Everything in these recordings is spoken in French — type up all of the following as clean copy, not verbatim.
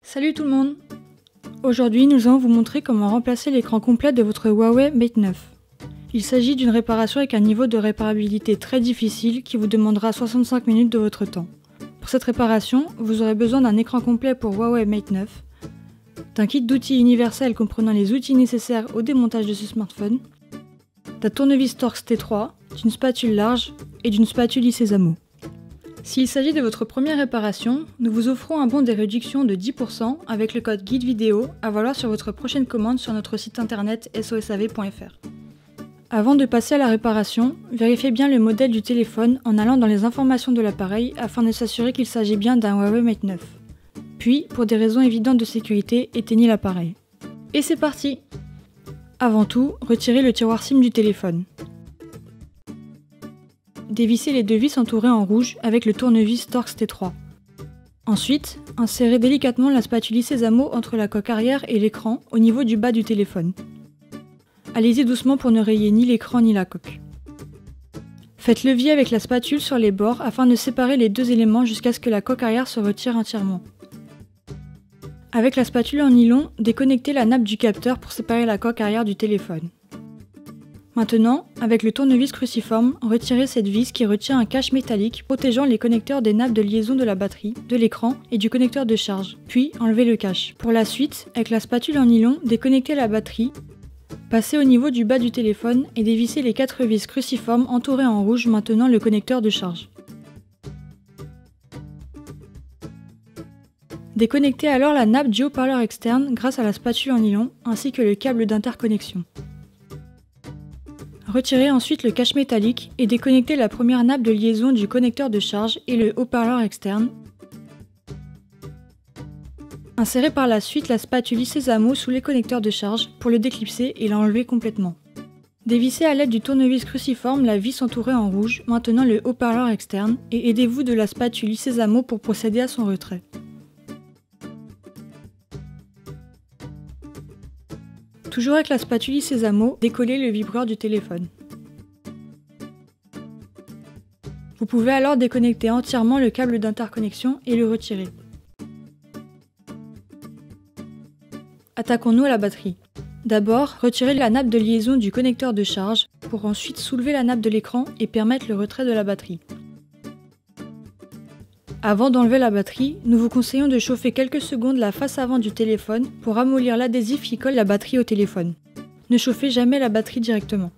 Salut tout le monde! Aujourd'hui, nous allons vous montrer comment remplacer l'écran complet de votre Huawei Mate 9. Il s'agit d'une réparation avec un niveau de réparabilité très difficile qui vous demandera 65 minutes de votre temps. Pour cette réparation, vous aurez besoin d'un écran complet pour Huawei Mate 9, d'un kit d'outils universel comprenant les outils nécessaires au démontage de ce smartphone, d'un tournevis Torx T3, d'une spatule large et d'une spatule Sésamo. S'il s'agit de votre première réparation, nous vous offrons un bon de réduction de 10% avec le code guide vidéo à valoir sur votre prochaine commande sur notre site internet sosav.fr. Avant de passer à la réparation, vérifiez bien le modèle du téléphone en allant dans les informations de l'appareil afin de s'assurer qu'il s'agit bien d'un Huawei Mate 9. Puis, pour des raisons évidentes de sécurité, éteignez l'appareil. Et c'est parti! Avant tout, retirez le tiroir SIM du téléphone. Dévissez les deux vis entourées en rouge avec le tournevis Torx T3. Ensuite, insérez délicatement la spatule Sésamo entre la coque arrière et l'écran au niveau du bas du téléphone. Allez-y doucement pour ne rayer ni l'écran ni la coque. Faites levier avec la spatule sur les bords afin de séparer les deux éléments jusqu'à ce que la coque arrière se retire entièrement. Avec la spatule en nylon, déconnectez la nappe du capteur pour séparer la coque arrière du téléphone. Maintenant, avec le tournevis cruciforme, retirez cette vis qui retient un cache métallique protégeant les connecteurs des nappes de liaison de la batterie, de l'écran et du connecteur de charge, puis enlevez le cache. Pour la suite, avec la spatule en nylon, déconnectez la batterie, passez au niveau du bas du téléphone et dévissez les 4 vis cruciformes entourées en rouge maintenant le connecteur de charge. Déconnectez alors la nappe du haut-parleur externe grâce à la spatule en nylon ainsi que le câble d'interconnexion. Retirez ensuite le cache métallique et déconnectez la première nappe de liaison du connecteur de charge et le haut-parleur externe. Insérez par la suite la spatule Sésamo sous les connecteurs de charge pour le déclipser et l'enlever complètement. Dévissez à l'aide du tournevis cruciforme la vis entourée en rouge, maintenant le haut-parleur externe, et aidez-vous de la spatule Sésamo pour procéder à son retrait. Toujours avec la spatule Sésamo, décollez le vibreur du téléphone. Vous pouvez alors déconnecter entièrement le câble d'interconnexion et le retirer. Attaquons-nous à la batterie. D'abord, retirez la nappe de liaison du connecteur de charge pour ensuite soulever la nappe de l'écran et permettre le retrait de la batterie. Avant d'enlever la batterie, nous vous conseillons de chauffer quelques secondes la face avant du téléphone pour ramollir l'adhésif qui colle la batterie au téléphone. Ne chauffez jamais la batterie directement.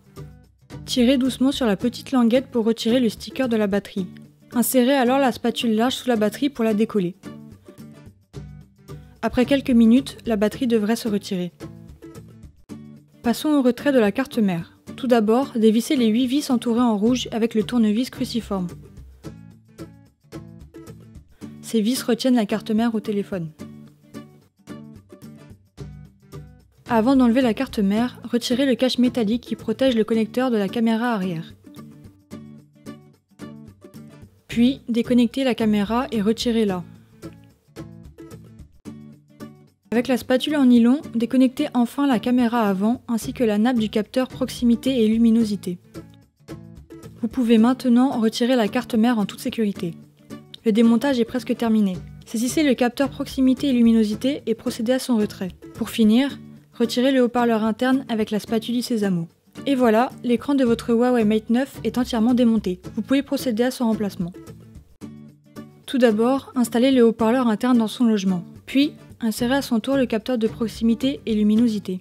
Tirez doucement sur la petite languette pour retirer le sticker de la batterie. Insérez alors la spatule large sous la batterie pour la décoller. Après quelques minutes, la batterie devrait se retirer. Passons au retrait de la carte mère. Tout d'abord, dévissez les 8 vis entourées en rouge avec le tournevis cruciforme. Ces vis retiennent la carte mère au téléphone. Avant d'enlever la carte mère, retirez le cache métallique qui protège le connecteur de la caméra arrière. Puis, déconnectez la caméra et retirez-la. Avec la spatule en nylon, déconnectez enfin la caméra avant ainsi que la nappe du capteur proximité et luminosité. Vous pouvez maintenant retirer la carte mère en toute sécurité. Le démontage est presque terminé. Saisissez le capteur proximité et luminosité et procédez à son retrait. Pour finir, retirez le haut-parleur interne avec la spatule Sésamo. Et voilà, l'écran de votre Huawei Mate 9 est entièrement démonté. Vous pouvez procéder à son remplacement. Tout d'abord, installez le haut-parleur interne dans son logement. Puis, insérez à son tour le capteur de proximité et luminosité.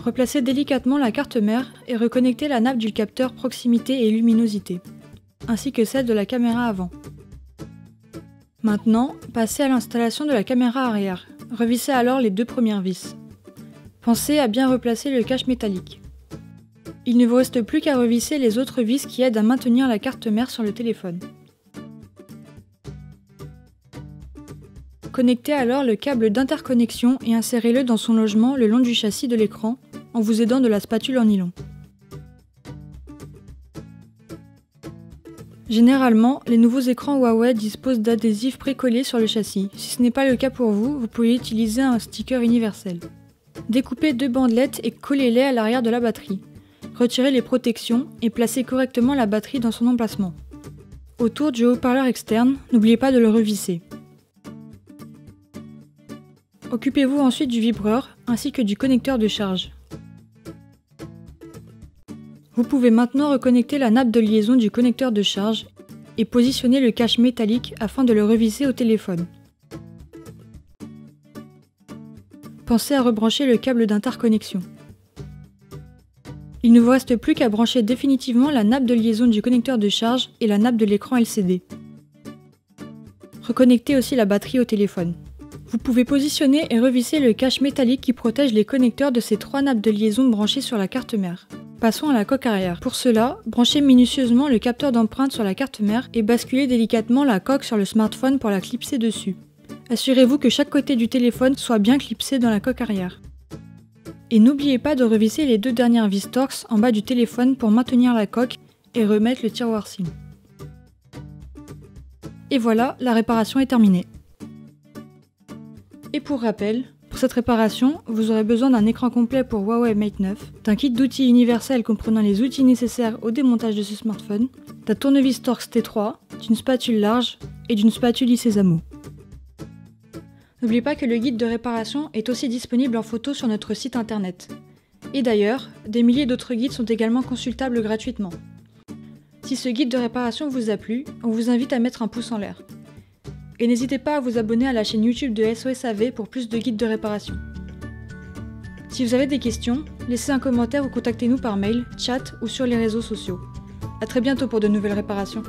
Replacez délicatement la carte mère et reconnectez la nappe du capteur proximité et luminosité, ainsi que celle de la caméra avant. Maintenant, passez à l'installation de la caméra arrière. Revissez alors les 2 premières vis. Pensez à bien replacer le cache métallique. Il ne vous reste plus qu'à revisser les autres vis qui aident à maintenir la carte mère sur le téléphone. Connectez alors le câble d'interconnexion et insérez-le dans son logement le long du châssis de l'écran en vous aidant de la spatule en nylon. Généralement, les nouveaux écrans Huawei disposent d'adhésifs précollés sur le châssis. Si ce n'est pas le cas pour vous, vous pouvez utiliser un sticker universel. Découpez 2 bandelettes et collez-les à l'arrière de la batterie. Retirez les protections et placez correctement la batterie dans son emplacement. Autour du haut-parleur externe, n'oubliez pas de le revisser. Occupez-vous ensuite du vibreur ainsi que du connecteur de charge. Vous pouvez maintenant reconnecter la nappe de liaison du connecteur de charge et positionner le cache métallique afin de le revisser au téléphone. Pensez à rebrancher le câble d'interconnexion. Il ne vous reste plus qu'à brancher définitivement la nappe de liaison du connecteur de charge et la nappe de l'écran LCD. Reconnectez aussi la batterie au téléphone. Vous pouvez positionner et revisser le cache métallique qui protège les connecteurs de ces 3 nappes de liaison branchées sur la carte mère. Passons à la coque arrière. Pour cela, branchez minutieusement le capteur d'empreinte sur la carte mère et basculez délicatement la coque sur le smartphone pour la clipser dessus. Assurez-vous que chaque côté du téléphone soit bien clipsé dans la coque arrière. Et n'oubliez pas de revisser les 2 dernières vis Torx en bas du téléphone pour maintenir la coque et remettre le tiroir SIM. Et voilà, la réparation est terminée. Et pour rappel, pour cette réparation, vous aurez besoin d'un écran complet pour Huawei Mate 9, d'un kit d'outils universel comprenant les outils nécessaires au démontage de ce smartphone, d'un tournevis Torx T3, d'une spatule large et d'une spatule Isezamo. N'oubliez pas que le guide de réparation est aussi disponible en photo sur notre site internet. Et d'ailleurs, des milliers d'autres guides sont également consultables gratuitement. Si ce guide de réparation vous a plu, on vous invite à mettre un pouce en l'air. Et n'hésitez pas à vous abonner à la chaîne YouTube de SOSAV pour plus de guides de réparation. Si vous avez des questions, laissez un commentaire ou contactez-nous par mail, chat ou sur les réseaux sociaux. A très bientôt pour de nouvelles réparations.